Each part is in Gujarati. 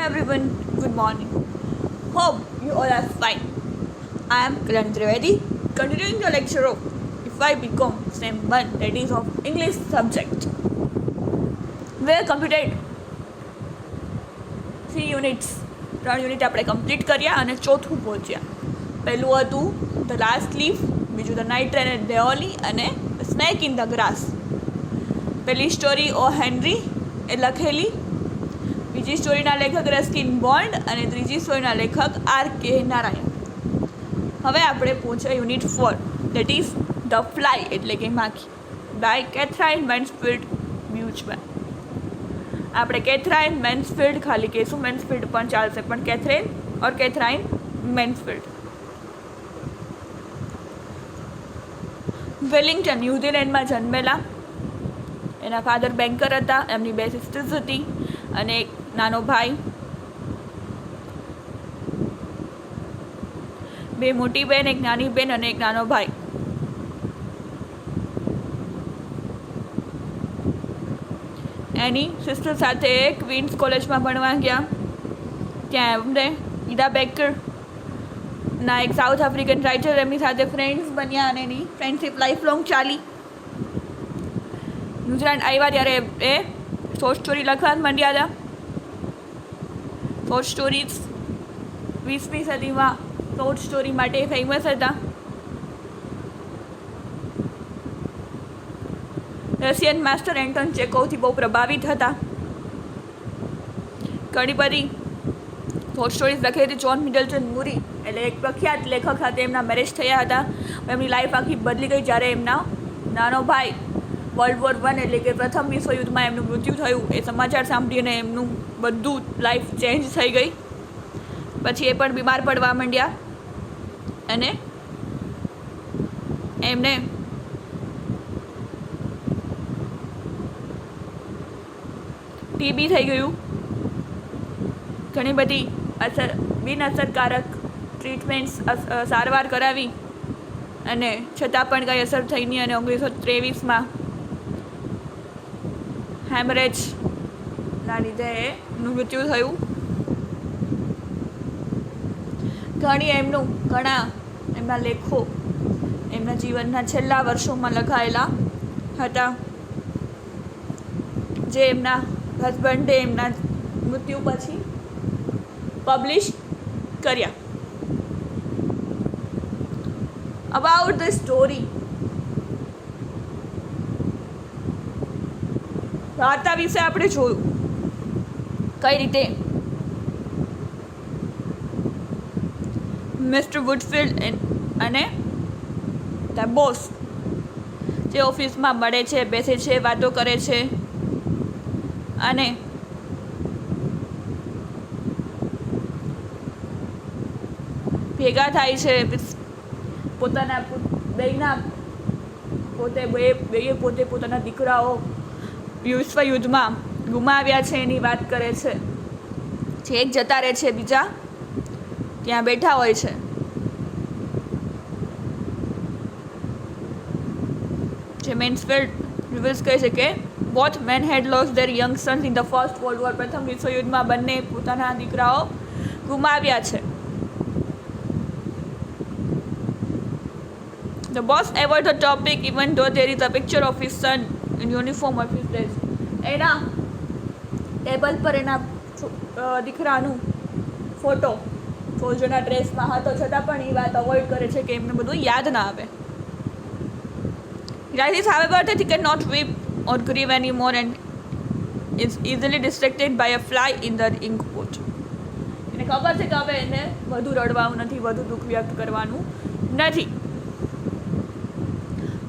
everyone, good morning. Hope you all are fine. I am Kalan Trivedi, continuing the lecture of If I Become Sem 1, that is of English subject. We have completed 3 units. 3 unit આપણે કમ્પ્લીટ કર્યા અને ચોથું પહોંચ્યા. પહેલું હતું ધ લાસ્ટ લીફ, બીજું the night train at Deoli અને સ્નેક ઇન ધ ગ્રાસ. પહેલી સ્ટોરી ઓ હેનરી એ લખેલી, બીજી સ્ટોરીના લેખક રસ્કિન બોન્ડ અને ત્રીજી સ્ટોરીના લેખક R.K. નારાયણ. હવે આપણે પહોંચ્યા unit 4, that is the fly એટલે કે માખી, બાય કેથરાઇન મેન્સફિલ્ડ બ્યુચમેન. આપણે કેથરાઇન મેન્સફિલ્ડ ખાલી કહીશું, મેન્સફિલ્ડ પણ ચાલશે, પણ કેથરાઇન મેન્સફિલ્ડ. વેલિંગ્ટન ન્યૂઝીલેન્ડમાં જન્મેલા. એના ફાધર બેન્કર હતા, એમની 2 સિસ્ટર્સ હતી અને એક નાનો ભાઈ. 2 મોટી બહેન, એક નાની બહેન અને એક નાનો ભાઈ. એની સિસ્ટર સાથે ક્વીન્સ કોલેજમાં ભણવા ગયા. ત્યાં એમને ઈડા બેકર ના એક સાઉથ આફ્રિકન રાઇટર એમની સાથે ફ્રેન્ડ્સ બન્યા અને એની ફ્રેન્ડશિપ લાઈફ લોંગ ચાલી. ન્યૂઝીલેન્ડ આવ્યા ત્યારે એ શોર્ટ સ્ટોરી લખવા માંડ્યા હતા. શોર્ટ સ્ટોરીઝ 20મી સદીમાં શોર્ટ સ્ટોરી માટે ફેમસ હતા. રશિયન માસ્ટર એન્ટોન ચેકોવથી બહુ પ્રભાવિત હતા. ઘણી બધી શોર્ટ સ્ટોરીઝ લખી હતી. જ્હોન મિડલટન મુરી એટલે એક પ્રખ્યાત લેખક સાથે એમના મેરેજ થયા હતા. એમની લાઈફ આખી બદલી ગઈ જ્યારે એમના નાનો ભાઈ વર્લ્ડ વોર 1 એટલે કે પ્રથમ વિશ્વયુદ્ધમાં એમનું મૃત્યુ થયું. એ સમાચાર સાંભળીને એમનું બધું લાઈફ ચેન્જ થઈ ગઈ. પછી એ પણ બીમાર પડવા માંડ્યા અને એમને ટીબી થઈ ગયું. ઘણી બધી બિનઅસરકારક ટ્રીટમેન્ટ્સ સારવાર કરાવી અને છતાં પણ કંઈ અસર થઈ નહીં અને 1923માં હેમરેજના લીધે એનું મૃત્યુ થયું. ઘણા એમના લેખો એમના જીવનના છેલ્લા વર્ષોમાં લખાયેલા હતા, જે એમના હસબન્ડે એમના મૃત્યુ પછી પબ્લિશ કર્યા. અબાઉટ ધ સ્ટોરી, વાર્તા વિશે આપણે જોયું કઈ રીતે મિસ્ટર વુડફિલ્ડ અને ધ બોસ જે ઓફિસમાં મળે છે, બેસે છે, વાતો કરે છે અને ભેગા થાય છે. પોતાના પોતે પોતાના દીકરાઓ વિશ્વયુદ્ધમાં ગુમાવ્યા છે એની વાત કરે છે. જે એક જતા રહે છે, બીજા ત્યાં બેઠા હોય છે. જે મેન્સફિલ્ડ રિવ્યુઝ કહે છે કે both men had lost their young sons in the first world war. પ્રથમ વિશ્વયુદ્ધમાં બંને પોતાના દીકરાઓ ગુમાવ્યા છે. The boss avoid the topic even though there is a picture of his son in uniform of his dress. એના ટેબલ પર એના દીકરાનું ફોટો સોલ્જરના ડ્રેસમાં હતો, છતાં પણ એ વાત અવોઇડ કરે છે કે એમને બધું યાદ ના આવે. Rises however that he cannot weep or grieve anymore and is easily distracted by a fly in the ink pot. એને ખબર છે કે હવે એને વધુ રડવાનું નથી, વધુ દુઃખ વ્યક્ત કરવાનું નથી.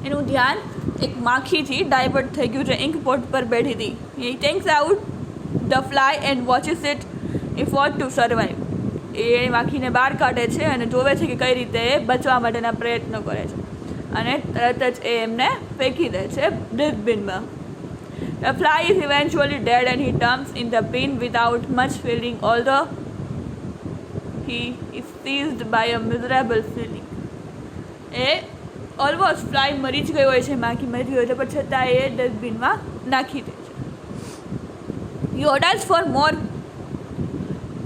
એનું ધ્યાન એક માખીથી ડાયવર્ટ થઈ ગયું છે. ઇન્ક પોટ પર બેઠી હતી. He takes out the fly and watches it effort to survive. એ માખીને બહાર કાઢે છે અને જોવે છે કે કઈ રીતે એ બચવા માટેના પ્રયત્નો કરે છે અને તરત જ એ એમને ફેંકી દે છે ડસ્ટબિનમાં. The fly is eventually dead and he terms in the bin without much feeling although he is seized by a miserable feeling. એ ઓલમોસ્ટ ફ્લાય મરી જ ગઈ હોય છે, માખી મરી ગઈ હોય છે, પણ છતાં એ ડસ્ટબિનમાં નાખી દે છે. He orders for more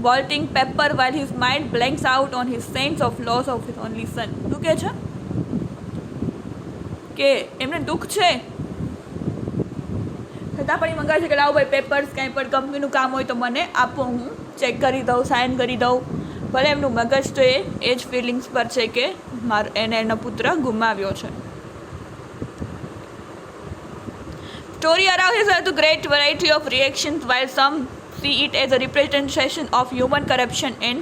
vaulting paper while his mind blanks out on his sense of loss of his only son. શું કહે છે કે એમને દુઃખ છે છતાં પણ એ મંગાવે છે કે લાવો ભાઈ પેપર્સ કાંઈ પણ કંપનીનું કામ હોય તો મને આપો, હું ચેક કરી દઉં, સાઇન કરી દઉં. ભલે એમનું મગજ તો એ જ ફિલિંગ્સ પર છે કે એને એનો પુત્ર ગુમાવ્યો છે. Story arouses us to great variety of reactions, while some see it as a representation of human corruption and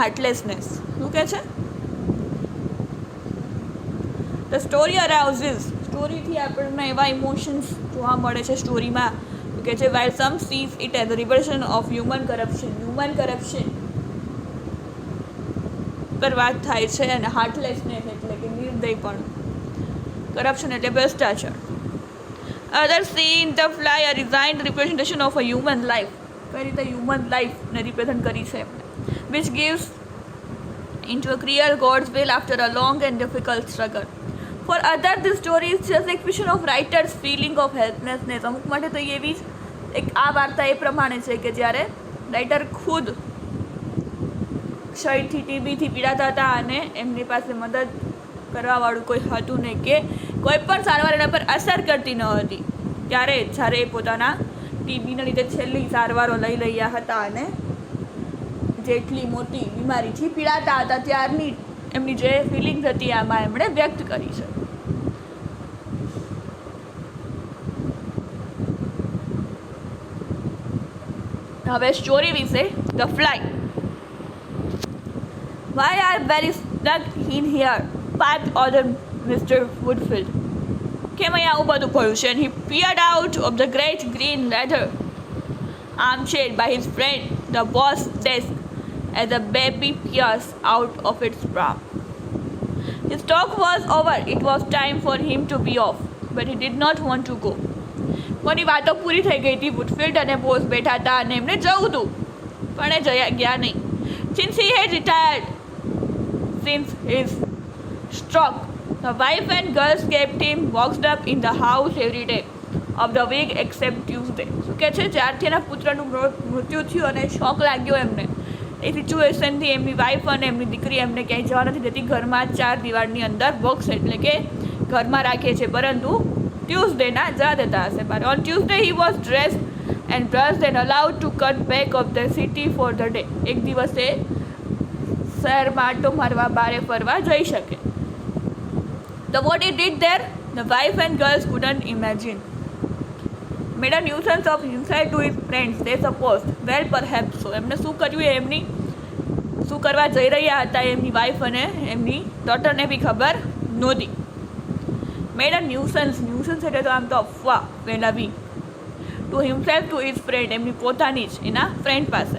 heartlessness. શું કહે છે? The story arouses, સ્ટોરીથી આપણને એવા ઇમોશન્સ જોવા મળે છે સ્ટોરીમાં. કે છે while some sees it as a representation of human corruption પર વાત થાય છે, અને હાર્ટલેસનેસ એટલે કે નિર્દયપણ, કરપ્શન એટલે ભ્રષ્ટાચાર. Others see in the fly a resigned representation of a human life. કઈ રીતે હ્યુમન લાઈફને રિપ્રેઝન્ટ કરી છે એમને, which gives into a clear God's will after a long and difficult struggle. For others, this story is just expression of writer's feeling of helplessness. અમુક માટે તો એવી એક આ વાર્તા એ પ્રમાણે છે કે જ્યારે રાઇટર ખુદ ક્ષયથી ટીબીથી પીડાતા હતા અને એમની પાસે મદદ કરવાવાળું કોઈ હતું નહીં, કે કોઈ પણ સારવાર એના પર અસર કરતી ન હતી, ત્યારે જ્યારે એ પોતાના ટીબીના લીધે છેલ્લી સારવારો લઈ રહ્યા હતા અને જેટલી મોટી બીમારીથી પીડાતા હતા ત્યારની એમની જે ફિલિંગ્સ હતી આમાં એમણે વ્યક્ત કરી છે. હવે સ્ટોરી વિશે. The fly. Why are very stuck in here? Piped other Mr. Woodfield. કેમ અહીંયા આવું બધું પડ્યું છે? And he peered out of the great green leather armchair by his friend, the boss desk, as the baby peers out of its pram. His talk was over. It was time for him to be off, but he did not want to go. કોની વાતો પૂરી થઈ ગઈ હતી. વુડફિલ્ડ અને બોસ બેઠા હતા અને એમને જવું હતું, પણ એ ગયા નહીં. Since he had retired, since his stroke, the wife and girls kept him boxed up in the house every day of the week except Tuesday. શું કહે છે? જ્યારથી એના પુત્રનું મૃત્યુ થયું અને શોક લાગ્યો એમને, એ સિચ્યુએશનથી એમની વાઈફ અને એમની દીકરી એમને ક્યાંય જવા નથી દેતી. ઘરમાં 4 દિવાલની અંદર બોક્સ એટલે કે ઘરમાં રાખે છે, પરંતુ ટ્યુઝડેના જવા દેતા હશે. But on Tuesday he was dressed and brushed and allowed to cut back of the city for the day. એક દિવસે શહેરમાં આટો મારવા બારે ફરવા જઈ શકે. The what he did there, the wife and girls couldn't imagine. Made a nuisance of himself to his friends, they supposed. Well, perhaps so. એમને શું કર્યું એમની શું કરવા જઈ રહ્યા હતા એમની વાઈફ અને એમની ડોટરને બી ખબર નહોતી. મેડ અ ન્યુસન્સ એટલે તો આમ તો અફવા ફેલાવી. To himself to his friend, એમની પોતાની જ એના ફ્રેન્ડ પાસે.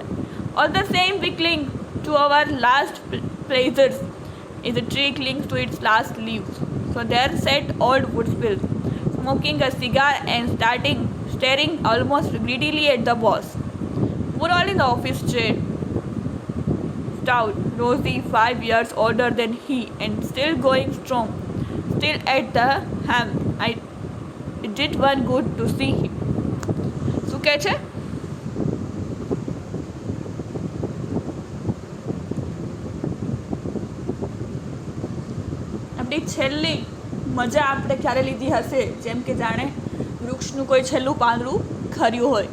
All the same we cling to our last pleasures is a tree clings to its last leaves. So there sat old Woodfield smoking a cigar and staring almost greedily at the boss. Poor all in the office chair. Stout, rosy, 5 years older than he, and still going strong. Still at the helm. It did one good to see him. શું કહે છે? આપણી છેલ્લી મજા આપણે ક્યારે લીધી હશે? જેમ કે જાણે વૃક્ષનું કોઈ છેલ્લું પાંદડું ખર્યું હોય.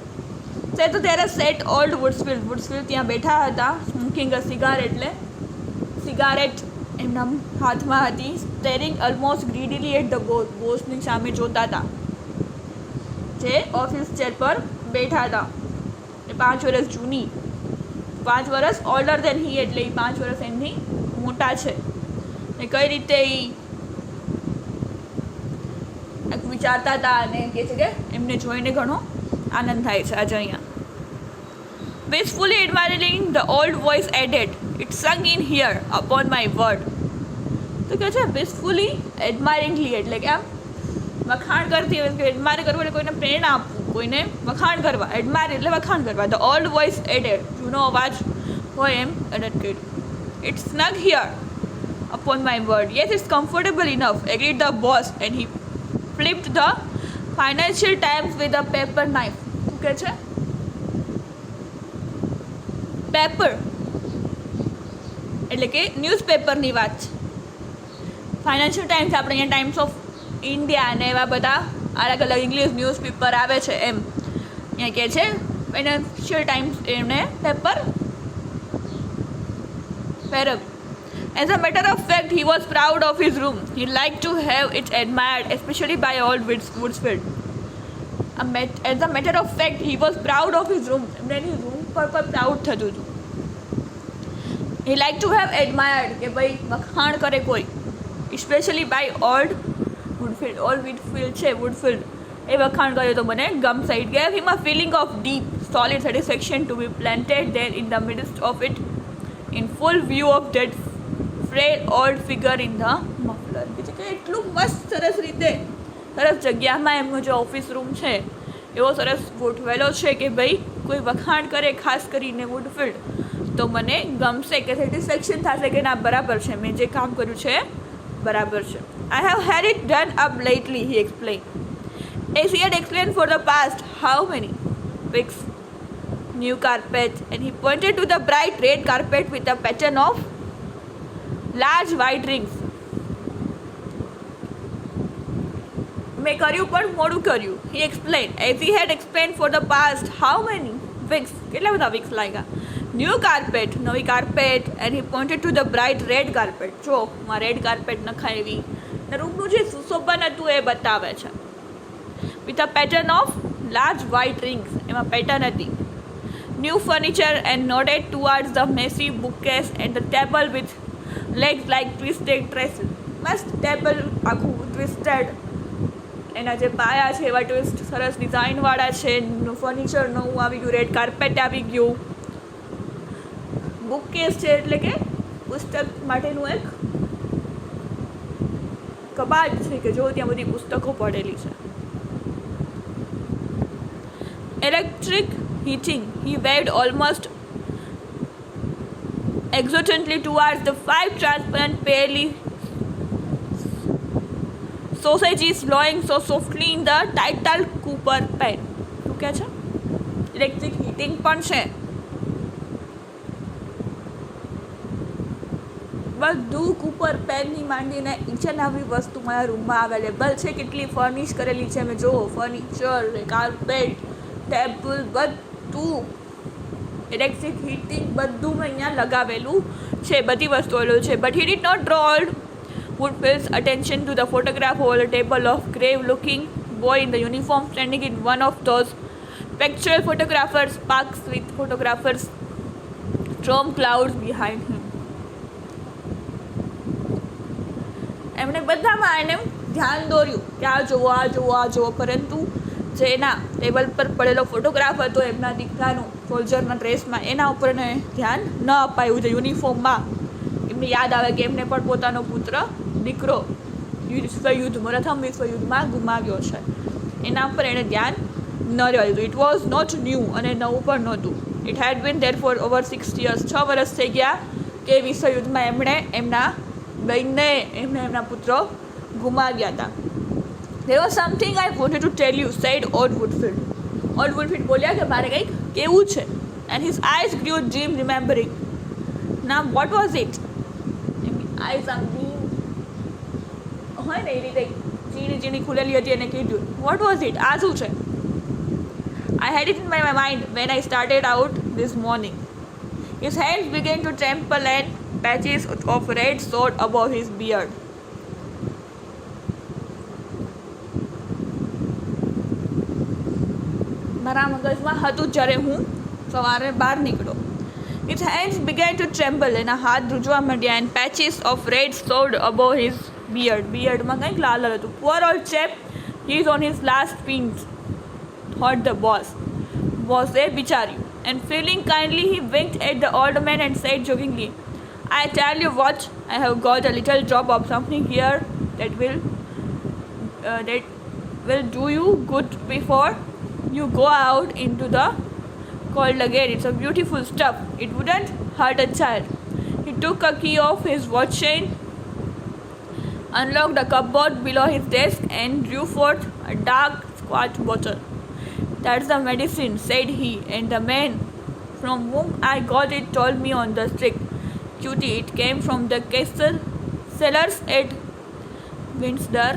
તે તો ત્યારે સેટ ઓલ્ડ વુડફિલ્ડ ત્યાં બેઠા હતા. સ્મોકિંગ અ સિગાર એટલે સિગારેટ એમના હાથમાં હતી. સ્ટેરિંગ ઓલમોસ્ટ ગ્રીડીલી એટ ધ બોસની સામે જોતા હતા, જે ઓફિસ ચેર પર બેઠા હતા. એ 5 વર્ષ જૂની, 5 વર્ષ ઓલ્ડર દેન હી એટલે એ 5 વર્ષ એમની મોટા છે. ને કઈ રીતે એ વિચારતા હતા અને કહે છે કે એમને જોઈને ઘણો આનંદ થાય છે. આજે અહીંયા wistfully admiring, the old voice added, it sung in here upon my word. તો કહે છે wistfully admiringly એટલે કે આમ વખાણ કરતી હોય કે એડમાયર કરવું એટલે કોઈને પ્રેરણા આપવું, કોઈને વખાણ કરવા. એડમાયર એટલે વખાણ કરવા. ધ ઓલ્ડ વોઇસ એડેડ, જૂનો અવાજ હોય એમ એડેડ કર્યું. It snug here upon my word. Yes, it's comfortable enough, agreed the boss, and he flipped the Financial Times with a paper knife. શું કહે છે? પેપર એટલે કે ન્યૂઝપેપરની વાત છે. ફાઇનાન્શિયલ ટાઈમ્સ, આપણે અહીંયા ટાઈમ્સ ઓફ ઇન્ડિયા અને એવા બધા અલગ અલગ ઇંગ્લિશ ન્યૂઝપેપર આવે છે. એમ અહીંયા કહે છે ફાઇનાન્શિયલ ટાઈમ્સ એમણે paper ફેરવ્યું. As a matter of fact, he was proud of his room. He liked to have it admired, especially by old Woodsfield. As a matter of fact, he was proud of his room. એમની રૂમ પર પ્રાઉડ થતું હતું. He liked to have admired, કે ભાઈ વખાણ કરે કોઈ, especially by old Woodfield છે Woodfield, એ વખાણ કરે તો મને ગમશે. It gave him a feeling of deep, solid satisfaction to be planted there in the midst of it, in full view of that frail old figure in the muffler. કે એટલું મસ્ત સરસ રીતે સરસ જગ્યામાં એમનો જે ઓફિસ રૂમ છે એવો સરસ ગોઠવેલો છે કે ભાઈ કોઈ વખાણ કરે ખાસ કરીને વુડફિલ્ડ તો મને ગમશે, કે સેટિસ્ફેક્શન થશે કે ના બરાબર છે, મેં જે કામ કર્યું છે બરાબર છે. I have had it done up lately, he explained. As he had explained for the past how many weeks, new carpet, and he pointed to the bright red carpet with a pattern of large white rings. મેં કર્યું પણ મોડું કર્યું. He explained. As he had explained for the past how many weeks, કેટલા બધા વીક્સ લાગ્યા. ન્યૂ કાર્પેટ, નવી carpet, and he pointed to the bright red carpet. જો માં રેડ કાર્પેટ નખાવી ને રૂમનું જે સુશોભન હતું એ બતાવે છે. With a pattern of large white rings, એમાં પેટર્ન હતી. New furniture and nodded towards the messy bookcase and the table with legs like twisted trestles. મસ્ત ટેબલ આખું ટ્વિસ્ટેડ, એના જે પાયા છે એવા ટ્વિસ્ટ સરસ ડિઝાઇનવાળા છે. ફર્નિચર નવું આવી ગયું, રેડ કાર્પેટ આવી ગયું. બુક કેસ છે એટલે કે પુસ્તક માટેનું એક કબાટ છે કે જો ત્યાં બધી પુસ્તકો પડેલી છે. Electric heating, he waved almost exultantly towards the 5 transparent palely sausages blowing so softly in the title Cooper pen. શું કહે છે? ઇલેક્ટ્રિક હીટિંગ પણ છે. બધું કૂપર પેનની માંડીને ઈચ એન્ડ એવરી વસ્તુ મારા રૂમમાં અવેલેબલ છે. કેટલી ફર્નિશ કરેલી છે મેં જુઓ, ફર્નિચર, કાર્પેટ, ટેબલ, બધું ઇલેક્ટ્રિક હીટિંગ બધું મેં અહીંયા લગાવેલું છે, બધી વસ્તુઓ છે. But he did not draw old Woodfield's attention to the photograph over a table of grave-looking boy in the uniform standing in one of those pictorial photographers' parks with photographers' storm clouds behind him. એમણે બધામાં એને ધ્યાન દોર્યું કે આ જુઓ આ જુઓ આ જુઓ, પરંતુ જે એના ટેબલ પર પડેલો ફોટોગ્રાફ હતો એમના દીકરાનું સોલ્જરના ડ્રેસમાં, એના ઉપર એને ધ્યાન ન અપાયું. જે યુનિફોર્મમાં એમને યાદ આવે કે એમને પણ પોતાનો પુત્ર દીકરો પ્રથમ વિશ્વયુદ્ધમાં ગુમાવ્યો છે, એના પર એણે ધ્યાન ન રહેવા દીધું. ઇટ વોઝ નોટ ન્યૂ, અને નવું પણ નહોતું. It had been there for over 6 years, 6 વર્ષ થઈ ગયા કે વિશ્વયુદ્ધમાં એમણે એમના બહેનને એમના પુત્રો ગુમાવ્યા હતા. There was something I wanted to tell you, said old Woodfield. Old Woodfield બોલ્યા કે મારે કંઈક કેવું છે. And his eyes grew dim, remembering. Now what was it? Eyes આમ dim હોય ને એ રીતે ચીણી ચીણી ખુલેલી હતી એને કીધું. What was it? આ શું છે? I had it in my mind when I started out this morning. His hands began to tremble and patches of red showed above his beard. મારા મગજમાં હતું જ્યારે હું સવારે બહાર નીકળ્યો. His hands began to tremble, એના હાથ ધ્રુજવા માંડ્યા, and patches of red showed above his beard. Beardમાં કંઈક લાલ હતું. Poor old chap, he is on his last pins, thought the boss. Boss એ વિચાર્યું. And feeling kindly, he winked at the old man and said jokingly, I tell you what, I have got a little drop of something here that will do you good before you go out into the cold again. It's a beautiful stuff. It wouldn't hurt a child. He took a key off his watch chain, unlocked a cupboard below his desk, and drew forth a dark squat bottle. That's the medicine, said he, and the man from whom I got it told me on the street. Cutie, it came from the castle cellars at Windsor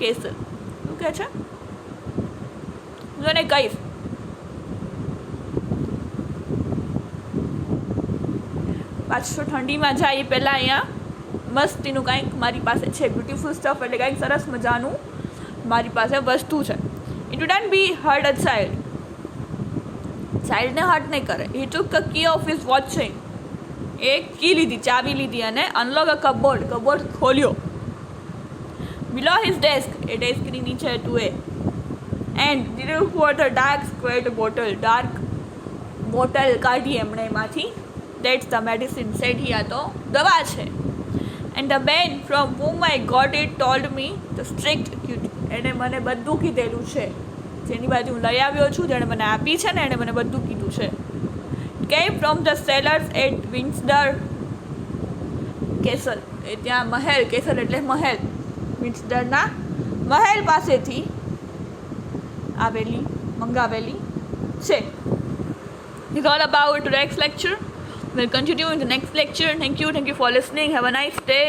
Castle. શું કહે છે? હું તને કહીશ. પાછું ઠંડીમાં જાય એ પહેલાં અહીંયા મસ્તીનું કંઈક મારી પાસે છે. બ્યુટીફુલ સ્ટફ એટલે કંઈક સરસ મજાનું મારી પાસે વસ્તુ છે. It wouldn't be hurt a ચાઇલ્ડને હર્ટ નહીં કરે. He took a key of his watch chain. એ કી લીધી, ચાવી લીધી અને અનલોક અ કબોર્ડ ખોલ્યો. બિલો હિઝ ડેસ્ક, એ ડેસ્કની નીચે હતું એ. And did what a dark squared bottle, dark bottle કાઢી એમણે એમાંથી. That's the medicine said he. આ તો દવા છે. And the man from whom I got it told me the strict cutie. એણે મને બધું કીધેલું છે. જેની બાજુ હું લઈ આવ્યો છું, જેણે મને આપી છે ને એણે મને બધું કીધું છે. Came from the cellars at Windsor castle. એ ત્યાં મહેલ, કેસલ એટલે મહેલ, વિન્સડરના મહેલ પાસેથી મંગાવેલી છે. It's all about next lecture. We'll continue in the next lecture. Thank you for listening. Have a nice day.